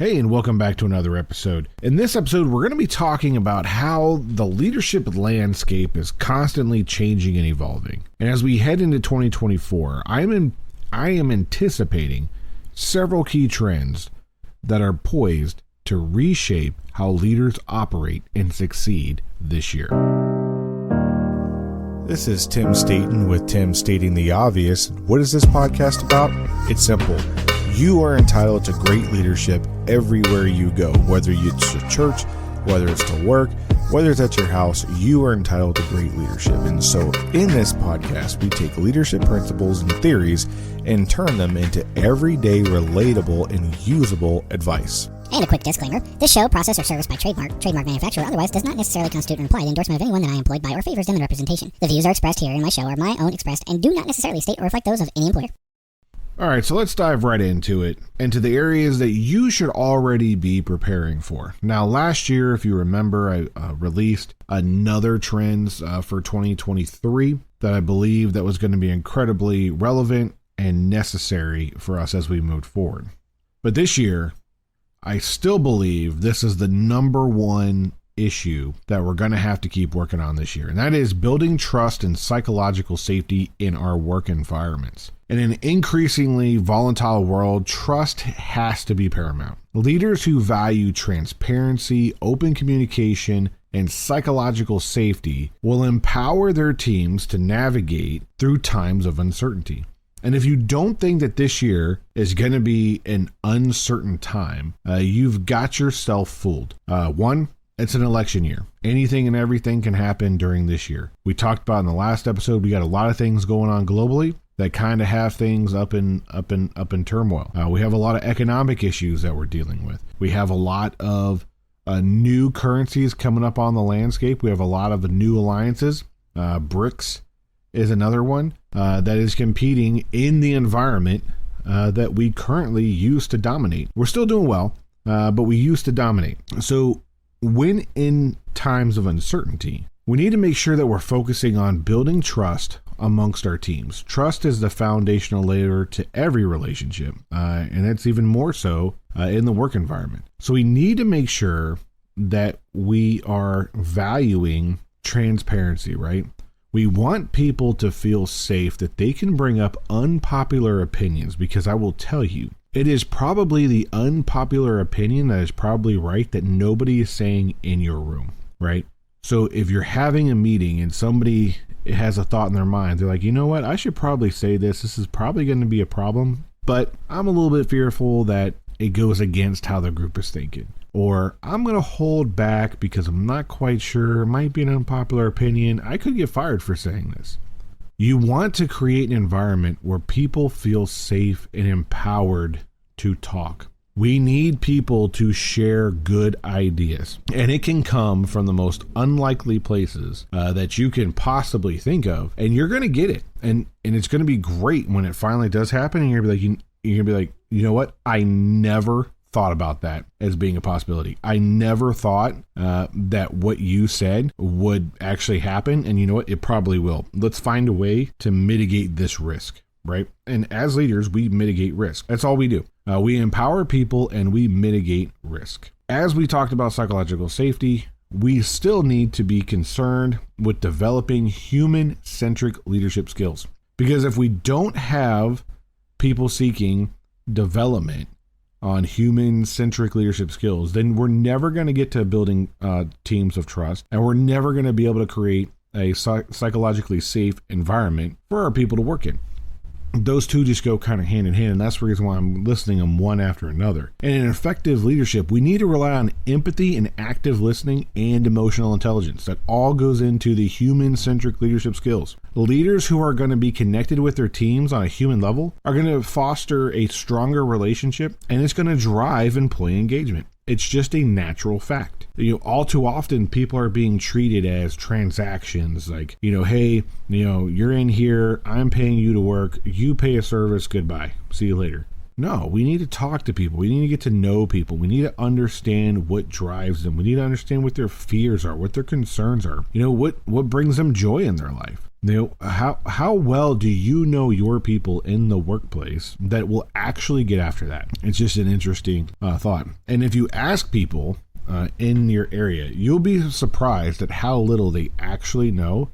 Hey, and welcome back to another episode. In this episode, we're going to be talking about how the leadership landscape is constantly changing and evolving. And as we head into 2024, I am anticipating several key trends that are poised to reshape how leaders operate and succeed this year. This is Tim Staten with Tim Stating the Obvious. What is this podcast about? It's simple. You are entitled to great leadership everywhere you go, whether it's to church, whether it's to work, whether it's at your house, you are entitled to great leadership. And so in this podcast, we take leadership principles and theories and turn them into everyday, relatable, and usable advice. And a quick disclaimer, this show, process, or service by trademark manufacturer, otherwise does not necessarily constitute an implied endorsement of anyone that I employed by or favors them in representation. The views are expressed here in my show are my own expressed and do not necessarily state or reflect those of any employer. All right, so let's dive right into it, into the areas that you should already be preparing for. Now, last year, if you remember, I released another trends for 2023 that I believe that was going to be incredibly relevant and necessary for us as we moved forward. But this year, I still believe this is the number one issue that we're going to have to keep working on this year, and that is building trust and psychological safety in our work environments. In an increasingly volatile world, trust has to be paramount. Leaders who value transparency, open communication, and psychological safety will empower their teams to navigate through times of uncertainty. And if you don't think that this year is going to be an uncertain time, you've got yourself fooled. One, it's an election year. Anything and everything can happen during this year. We talked about in the last episode, we got a lot of things going on globally that kind of have things up in turmoil. We have a lot of economic issues that we're dealing with. We have a lot of new currencies coming up on the landscape. We have a lot of new alliances. BRICS is another one that is competing in the environment that we currently use to dominate. We're still doing well, but we used to dominate. So when in times of uncertainty, we need to make sure that we're focusing on building trust amongst our teams. Trust is the foundational layer to every relationship, and it's even more so in the work environment. So we need to make sure that we are valuing transparency, right? We want people to feel safe that they can bring up unpopular opinions, because I will tell you, it is probably the unpopular opinion that is probably right that nobody is saying in your room, right? So if you're having a meeting and somebody has a thought in their mind, they're like, you know what, I should probably say this. This is probably going to be a problem, but I'm a little bit fearful that it goes against how the group is thinking. Or I'm going to hold back because I'm not quite sure. It might be an unpopular opinion. I could get fired for saying this. You want to create an environment where people feel safe and empowered to talk. We need people to share good ideas, and it can come from the most unlikely places that you can possibly think of, and you're going to get it, and it's going to be great when it finally does happen. And you're going to be like, you know what? I never thought about that as being a possibility. I never thought that what you said would actually happen, and you know what? It probably will. Let's find a way to mitigate this risk, right? And as leaders, we mitigate risk. That's all we do. We empower people and we mitigate risk. As we talked about psychological safety, we still need to be concerned with developing human-centric leadership skills. Because if we don't have people seeking development on human-centric leadership skills, then we're never going to get to building teams of trust, and we're never going to be able to create a psychologically safe environment for our people to work in. Those two just go kind of hand in hand, and that's the reason why I'm listing them one after another. And in effective leadership, we need to rely on empathy and active listening and emotional intelligence. That all goes into the human-centric leadership skills. Leaders who are going to be connected with their teams on a human level are going to foster a stronger relationship, and it's going to drive employee engagement. It's just a natural fact. All too often people are being treated as transactions, like, hey, you're in here, I'm paying you to work, you pay a service, goodbye, see you later. No, we need to talk to people. We need to get to know people. We need to understand what drives them. We need to understand what their fears are, what their concerns are. What brings them joy in their life. How well do you know your people in the workplace that will actually get after that? It's just an interesting thought. And if you ask people in your area, you'll be surprised at how little they actually know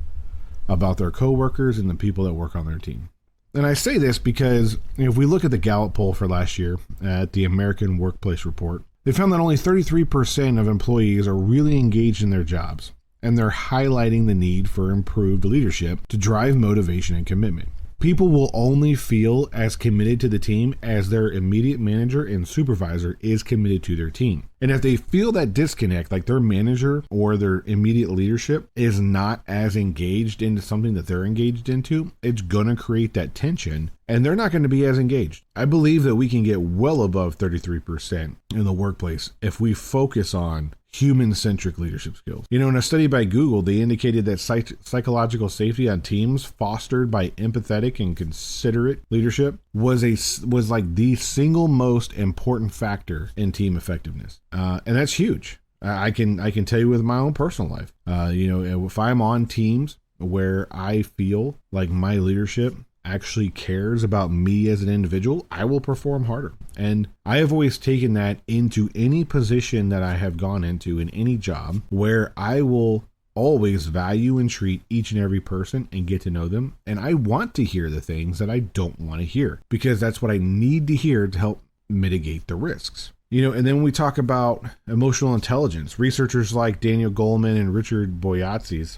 about their coworkers and the people that work on their team. And I say this because if we look at the Gallup poll for last year at the American Workplace Report, they found that only 33% of employees are really engaged in their jobs, and they're highlighting the need for improved leadership to drive motivation and commitment. People will only feel as committed to the team as their immediate manager and supervisor is committed to their team. And if they feel that disconnect, like their manager or their immediate leadership is not as engaged into something that they're engaged into, it's going to create that tension and they're not going to be as engaged. I believe that we can get well above 33% in the workplace if we focus on human-centric leadership skills. In a study by Google, they indicated that psychological safety on teams fostered by empathetic and considerate leadership was like the single most important factor in team effectiveness. And that's huge. I can tell you with my own personal life, if I'm on teams where I feel like my leadership actually cares about me as an individual, I will perform harder. And I have always taken that into any position that I have gone into in any job, where I will always value and treat each and every person and get to know them. And I want to hear the things that I don't want to hear, because that's what I need to hear to help mitigate the risks. And then we talk about emotional intelligence. Researchers like Daniel Goleman and Richard Boyatzis,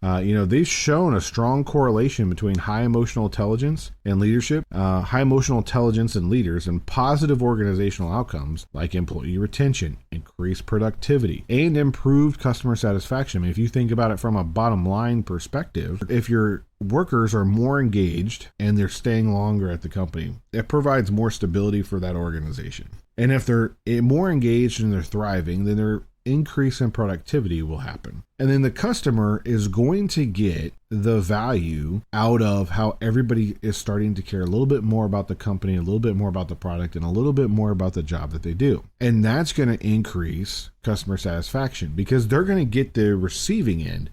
they've shown a strong correlation between high emotional intelligence and leadership, high emotional intelligence in leaders, and positive organizational outcomes like employee retention, increased productivity, and improved customer satisfaction. I mean, if you think about it from a bottom line perspective, if your workers are more engaged and they're staying longer at the company, it provides more stability for that organization. And if they're more engaged and they're thriving, then their increase in productivity will happen. And then the customer is going to get the value out of how everybody is starting to care a little bit more about the company, a little bit more about the product, and a little bit more about the job that they do. And that's going to increase customer satisfaction, because they're going to get the receiving end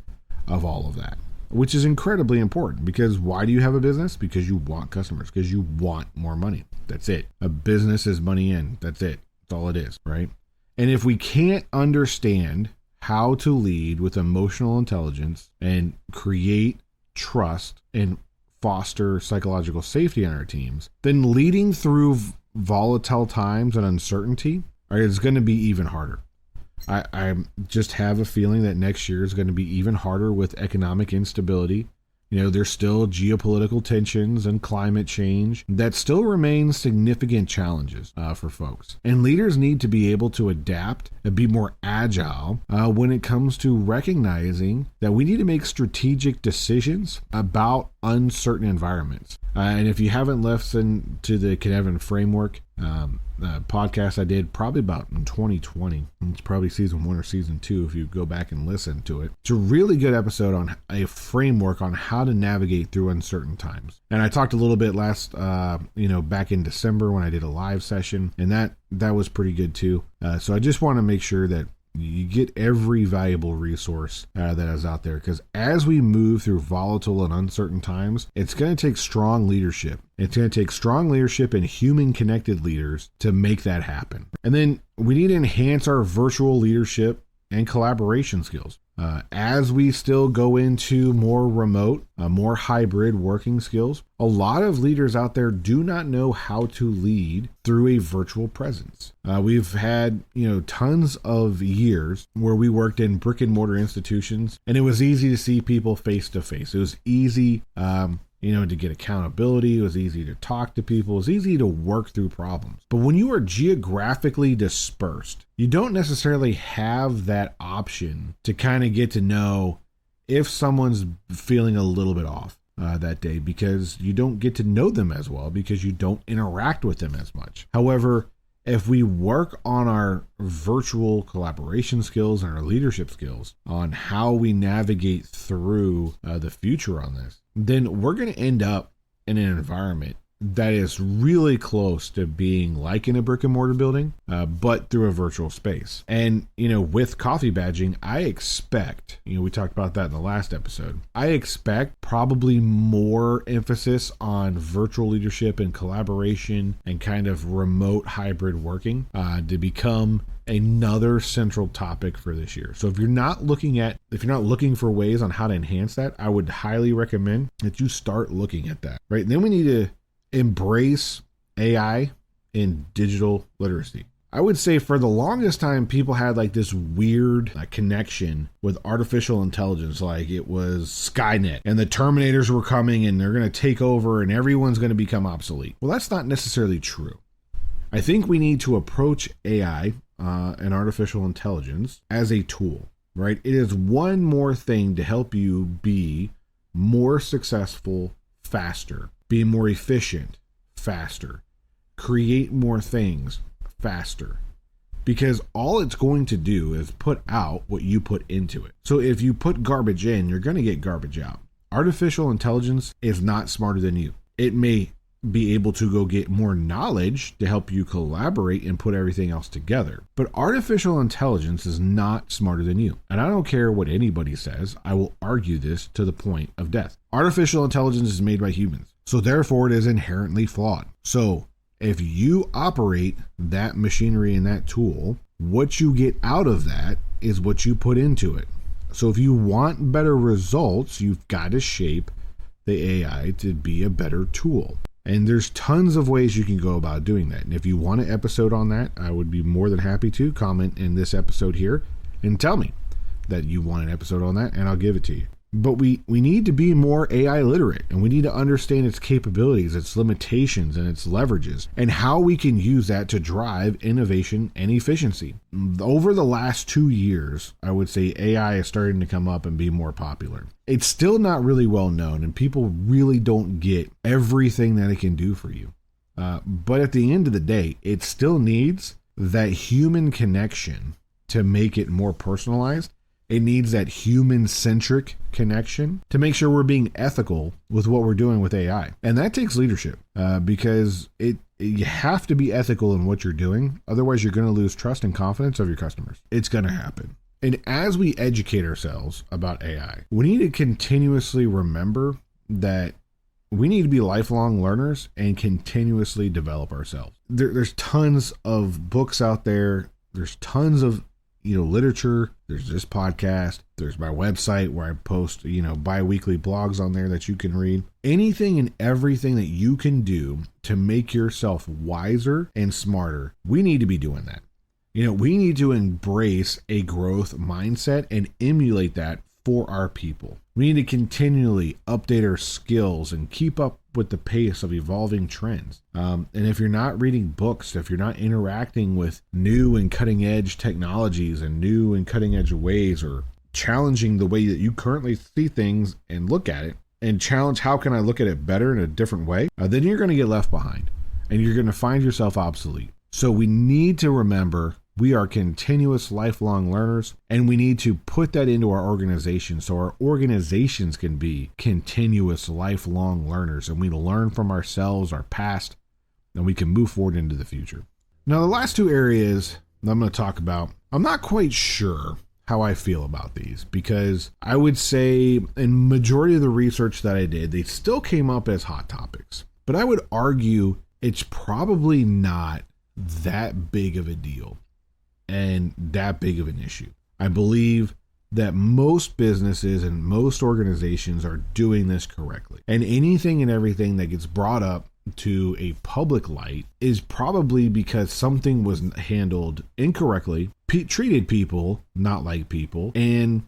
of all of that, which is incredibly important. Because why do you have a business? Because you want customers, because you want more money. That's it. A business is money in. That's it. That's all it is, right? And if we can't understand how to lead with emotional intelligence and create trust and foster psychological safety on our teams, then leading through volatile times and uncertainty is going to be even harder. I just have a feeling that next year is going to be even harder with economic instability. There's still geopolitical tensions and climate change that still remain significant challenges for folks. And leaders need to be able to adapt and be more agile when it comes to recognizing that we need to make strategic decisions about uncertain environments. And if you haven't listened to the Cynefin Framework podcast I did probably about in 2020, it's probably season 1 or season 2 if you go back and listen to it. It's a really good episode on a framework on how to navigate through uncertain times. And I talked a little bit last back in December when I did a live session, and that was pretty good too. So I just want to make sure that you get every valuable resource that is out there, because as we move through volatile and uncertain times, it's going to take strong leadership. It's going to take strong leadership and human-connected leaders to make that happen. And then we need to enhance our virtual leadership and collaboration skills. As we still go into more remote, more hybrid working skills, a lot of leaders out there do not know how to lead through a virtual presence. We've had, tons of years where we worked in brick and mortar institutions, and it was easy to see people face to face. It was easy, to get accountability. It was easy to talk to people. It was easy to work through problems. But when you are geographically dispersed, you don't necessarily have that option to kind of get to know if someone's feeling a little bit off that day, because you don't get to know them as well, because you don't interact with them as much. However, if we work on our virtual collaboration skills and our leadership skills on how we navigate through the future on this, then we're going to end up in an environment that is really close to being like in a brick and mortar building, but through a virtual space. And, with coffee badging, I expect, we talked about that in the last episode, I expect probably more emphasis on virtual leadership and collaboration and kind of remote hybrid working to become another central topic for this year. So if you're not looking for ways on how to enhance that, I would highly recommend that you start looking at that, right? And then we need to embrace AI in digital literacy. I would say for the longest time, people had like this weird connection with artificial intelligence, like it was Skynet and the Terminators were coming and they're going to take over and everyone's going to become obsolete. Well, that's not necessarily true. I think we need to approach AI and artificial intelligence as a tool, right? It is one more thing to help you be more successful faster, be more efficient faster, create more things faster, because all it's going to do is put out what you put into it. So if you put garbage in, you're going to get garbage out. Artificial intelligence is not smarter than you. It may be able to go get more knowledge to help you collaborate and put everything else together. But artificial intelligence is not smarter than you. And I don't care what anybody says, I will argue this to the point of death. Artificial intelligence is made by humans, so therefore it is inherently flawed. So if you operate that machinery and that tool, what you get out of that is what you put into it. So if you want better results, you've got to shape the AI to be a better tool. And there's tons of ways you can go about doing that. And if you want an episode on that, I would be more than happy to comment in this episode here and tell me that you want an episode on that, and I'll give it to you. But we need to be more AI literate, and we need to understand its capabilities, its limitations, and its leverages, and how we can use that to drive innovation and efficiency. Over the last 2 years, I would say AI is starting to come up and be more popular. It's still not really well known, and people really don't get everything that it can do for you. But at the end of the day, it still needs that human connection to make it more personalized. It needs that human-centric connection to make sure we're being ethical with what we're doing with AI. And that takes leadership because you have to be ethical in what you're doing. Otherwise, you're going to lose trust and confidence of your customers. It's going to happen. And as we educate ourselves about AI, we need to continuously remember that we need to be lifelong learners and continuously develop ourselves. There's tons of books out there. There's tons of literature. There's this podcast. There's my website where I post, bi-weekly blogs on there that you can read. Anything and everything that you can do to make yourself wiser and smarter, we need to be doing that. We need to embrace a growth mindset and emulate that for our people. We need to continually update our skills and keep up with the pace of evolving trends. And if you're not reading books, if you're not interacting with new and cutting edge technologies and new and cutting edge ways, or challenging the way that you currently see things and look at it, and challenge how can I look at it better in a different way, then you're going to get left behind and you're going to find yourself obsolete. So we need to remember we are continuous lifelong learners, and we need to put that into our organization so our organizations can be continuous lifelong learners, and we learn from ourselves, our past, and we can move forward into the future. Now, the last two areas that I'm going to talk about, I'm not quite sure how I feel about these, because I would say in majority of the research that I did, they still came up as hot topics. But I would argue it's probably not that big of a deal and that big of an issue. I believe that most businesses and most organizations are doing this correctly. And anything and everything that gets brought up to a public light is probably because something was handled incorrectly, treated people not like people, and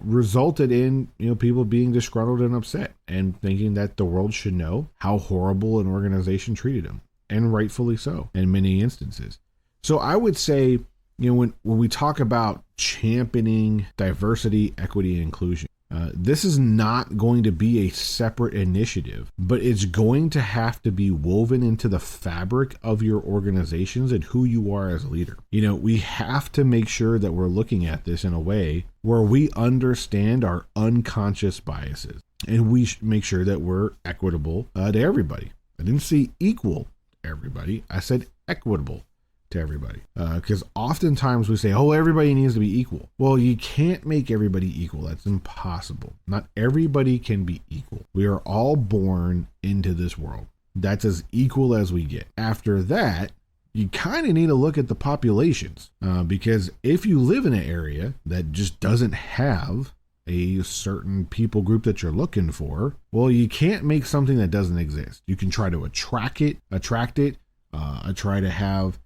resulted in people being disgruntled and upset and thinking that the world should know how horrible an organization treated them, and rightfully so in many instances. So I would say, when we talk about championing diversity, equity, and inclusion, this is not going to be a separate initiative, but it's going to have to be woven into the fabric of your organizations and who you are as a leader. We have to make sure that we're looking at this in a way where we understand our unconscious biases, and we make sure that we're equitable to everybody. I didn't say equal to everybody. I said equitable to everybody. Because oftentimes we say, oh, everybody needs to be equal. Well, you can't make everybody equal. That's impossible. Not everybody can be equal. We are all born into this world. That's as equal as we get. After that, you kind of need to look at the populations, because if you live in an area that just doesn't have a certain people group that you're looking for, well, you can't make something that doesn't exist. You can try to attract it, try to have,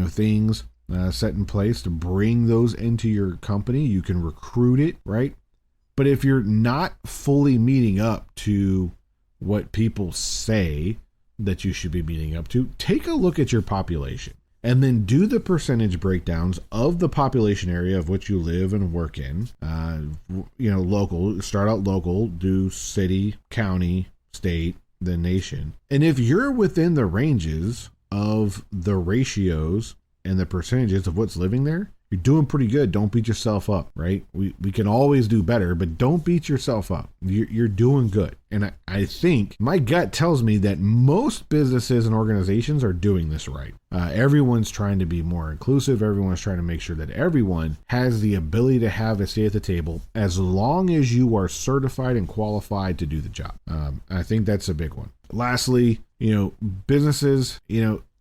things set in place to bring those into your company. You can recruit it, right? But if you're not fully meeting up to what people say that you should be meeting up to, take a look at your population and then do the percentage breakdowns of the population area of which you live and work in. Local, start out local, do city, county, state, then nation. And if you're within the ranges of the ratios and the percentages of what's living there, you're doing pretty good. Don't beat yourself up, right? We can always do better, but don't beat yourself up. You're doing good. And I think my gut tells me that most businesses and organizations are doing this right. Everyone's trying to be more inclusive. Everyone's trying to make sure that everyone has the ability to have a seat at the table as long as you are certified and qualified to do the job. I think that's a big one. Lastly, businesses,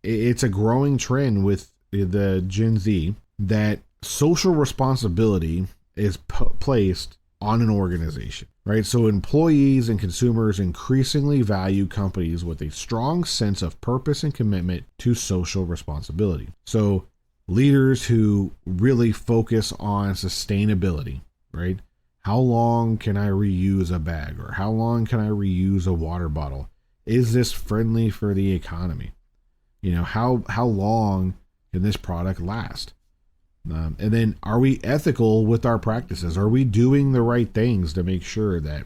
it's a growing trend with the Gen Z that social responsibility is placed on an organization, right? So employees and consumers increasingly value companies with a strong sense of purpose and commitment to social responsibility. So leaders who really focus on sustainability, right? How long can I reuse a bag, or how long can I reuse a water bottle? Is this friendly for the economy? How long can this product last? And then, are we ethical with our practices? Are we doing the right things to make sure that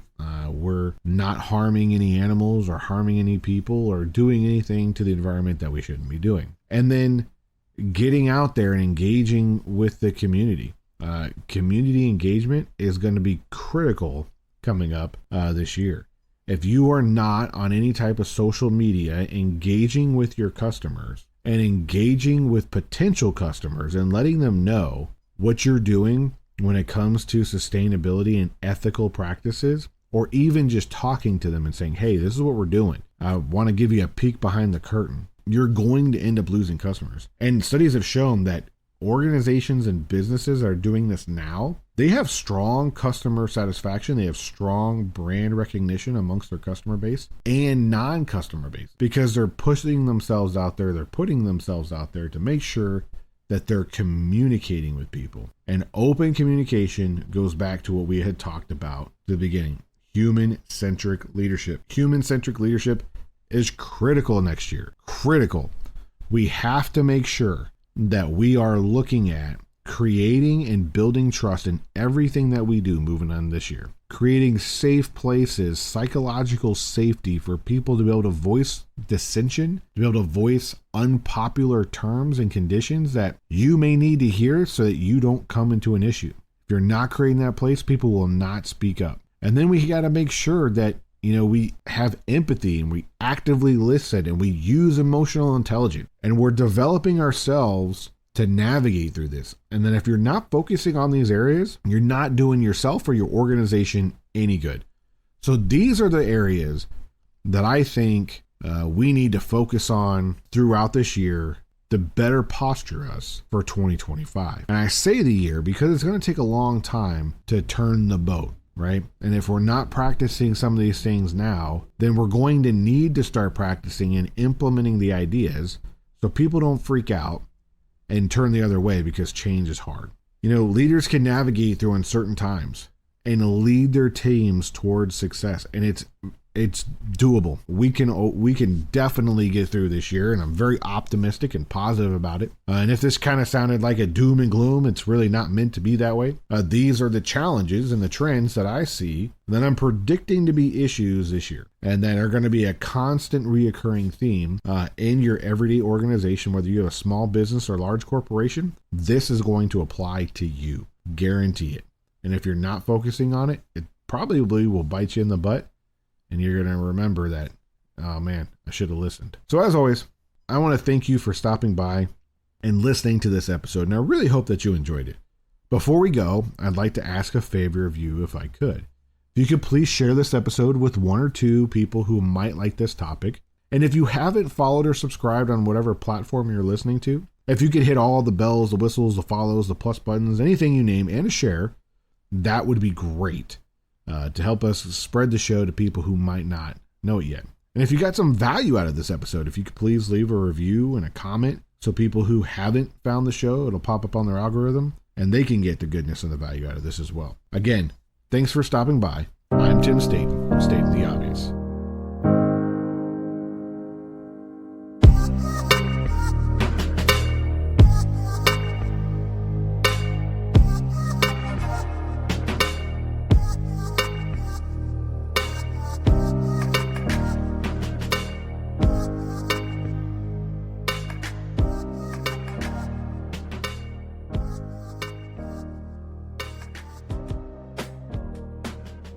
we're not harming any animals or harming any people or doing anything to the environment that we shouldn't be doing? And then getting out there and engaging with the community. Community engagement is going to be critical coming up this year. If you are not on any type of social media engaging with your customers and engaging with potential customers and letting them know what you're doing when it comes to sustainability and ethical practices, or even just talking to them and saying, hey, this is what we're doing. I want to give you a peek behind the curtain. You're going to end up losing customers. And studies have shown that organizations and businesses that are doing this now, they have strong customer satisfaction. They have strong brand recognition amongst their customer base and non-customer base, because they're pushing themselves out there. They're putting themselves out there to make sure that they're communicating with people. And open communication goes back to what we had talked about at the beginning. Human-centric leadership. Human-centric leadership is critical next year. Critical. We have to make sure that we are looking at creating and building trust in everything that we do moving on this year. Creating safe places, psychological safety for people to be able to voice dissension, to be able to voice unpopular terms and conditions that you may need to hear so that you don't come into an issue. If you're not creating that place, people will not speak up. And then we got to make sure that we have empathy and we actively listen and we use emotional intelligence, and we're developing ourselves to navigate through this. And then if you're not focusing on these areas, you're not doing yourself or your organization any good. So these are the areas that I think we need to focus on throughout this year to better posture us for 2025. And I say the year because it's going to take a long time to turn the boat. Right? And if we're not practicing some of these things now, then we're going to need to start practicing and implementing the ideas so people don't freak out and turn the other way because change is hard. Leaders can navigate through uncertain times and lead their teams towards success. And it's doable. We can definitely get through this year, and I'm very optimistic and positive about it. And if this kind of sounded like a doom and gloom, it's really not meant to be that way. These are the challenges and the trends that I see that I'm predicting to be issues this year, and that are going to be a constant reoccurring theme in your everyday organization, whether you have a small business or large corporation. This is going to apply to you. Guarantee it. And if you're not focusing on it, it probably will bite you in the butt. And you're going to remember that Oh man, I should have listened. So as always, I want to thank you for stopping by and listening to this episode, and I really hope that you enjoyed it. Before we go, I'd like to ask a favor of you if I could. If you could please share this episode with one or two people who might like this topic. And if you haven't followed or subscribed on whatever platform you're listening to, if you could hit all the bells, the whistles, the follows, the plus buttons, anything you name, and a share, that would be great to help us spread the show to people who might not know it yet. And if you got some value out of this episode, if you could please leave a review and a comment so people who haven't found the show, it'll pop up on their algorithm and they can get the goodness and the value out of this as well. Again, thanks for stopping by. I'm Tim Staten, stating the obvious.